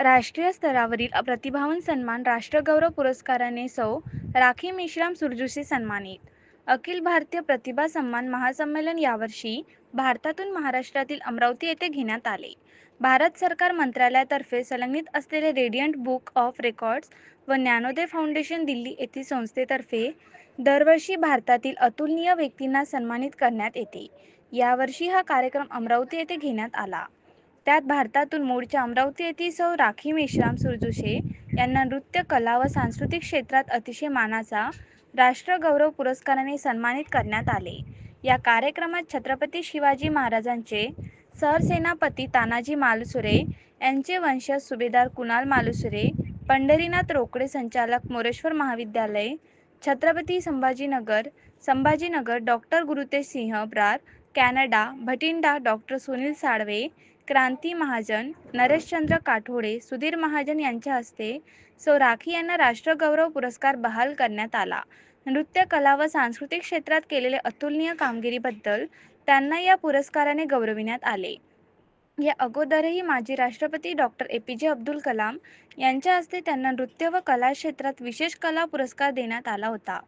राष्ट्रीय स्तरावरील प्रतिभावान सन्मान राष्ट्रगौरव पुरस्काराने सौ. राखी मेश्राम सुरजूशी सन्मानित. अखिल भारतीय प्रतिभा सन्मान महासंमेलन यावर्षी भारतातून महाराष्ट्रातील अमरावती येथे घेण्यात आले. भारत सरकार मंत्रालयातर्फे संलग्नित असलेले रेडियंट बुक ऑफ रेकॉर्ड्स व ज्ञानोदय फाउंडेशन दिल्ली येथील संस्थेतर्फे दरवर्षी भारतातील अतुलनीय व्यक्तींना सन्मानित करण्यात येते. यावर्षी हा कार्यक्रम अमरावती येथे घेण्यात आला. त्यात भारतातून मूळच्या अमरावती येथील सौ. राखी मेश्राम सुरजूशे यांना नृत्य कला व सांस्कृतिक क्षेत्रात अतिशय मानाचा राष्ट्रगौरव पुरस्काराने सन्मानित करण्यात आले. या कार्यक्रमात छत्रपती शिवाजी महाराजांचे सरसेनापती तानाजी मालुसरे यांचे वंशज सुभेदार कुणाल मालुसरे, पंढरीनाथ रोकडे संचालक मोरेश्वर महाविद्यालय, छत्रपती संभाजीनगर डॉक्टर गुरुतेज सिंह ब्रार, कॅनडा भटिंडा डॉक्टर सुनील साळवे, क्रांती महाजन, नरेशचंद्र काठोडे, सुधीर महाजन यांच्या हस्ते सौ. राखी यांना राष्ट्रगौरव पुरस्कार बहाल करण्यात आला. नृत्य कला व सांस्कृतिक क्षेत्रात केलेले अतुलनीय कामगिरीबद्दल त्यांना या पुरस्काराने गौरविण्यात आले. या अगोदरही माजी राष्ट्रपती डॉक्टर ए.पी.जे. अब्दुल कलाम यांच्या हस्ते त्यांना नृत्य व कला क्षेत्रात विशेष कला पुरस्कार देण्यात आला होता.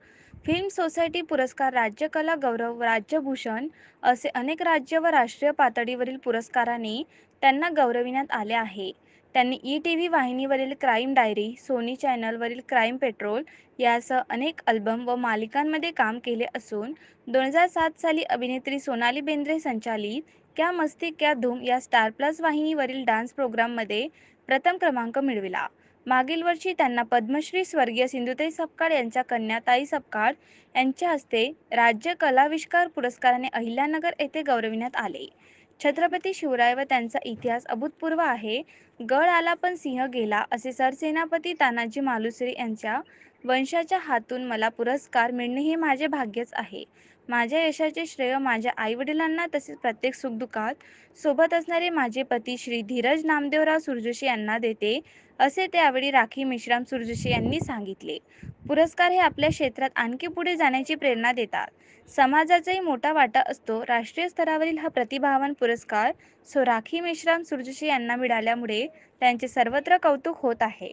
फिल्म सोसायटी पुरस्कार, राज्य कला गौरव, राज्यभूषण असे अनेक राज्य व राष्ट्रीय पातळीवरील पुरस्कारांनी त्यांना गौरविण्यात आले आहे. त्यांनी ई.टीव्ही वाहिनीवरील क्राईम डायरी, सोनी चॅनलवरील क्राईम पेट्रोल यासह अनेक अल्बम व मालिकांमध्ये काम केले असून 2007 साली अभिनेत्री सोनाली बेंद्रे संचालित क्या मस्ती क्या धूम या स्टार प्लस वाहिनीवरील डान्स प्रोग्राममध्ये प्रथम क्रमांक मिळविला. मागील वर्षी त्यांना पद्मश्री स्वर्गीय सिंधुताई सपकाळ यांच्या कन्या ताई सपकाळ यांच्या हस्ते राज्य कलाविष्कार पुरस्काराने अहिल्यानगर येथे गौरविण्यात आले. छत्रपती शिवराय व त्यांचा इतिहास अभूतपूर्व आहे. गड आला पण सिंह गेला असे सरसेनापती तानाजी मालुसरे यांच्या वंशाच्या हातून मला पुरस्कार मिळणे हे माझे भाग्यच आहे. माझ्या यशाचे श्रेय माझ्या आईवडिलांना तसेच प्रत्येक सुखदुःखात सोबत असणारे माझे पती श्री धीरज नामदेवराव सुरजोशी यांना देते, असे त्यावेळी राखी मेश्राम सुरजोशी यांनी सांगितले. पुरस्कार हे आपल्या क्षेत्रात आणखी पुढे जाण्याची प्रेरणा देतात. समाजाचाही मोठा वाटा असतो. राष्ट्रीय स्तरावरील हा प्रतिभावान पुरस्कार सौ. राखी मेश्राम सुरजोशी यांना मिळाल्यामुळे त्यांचे सर्वत्र कौतुक होत आहे.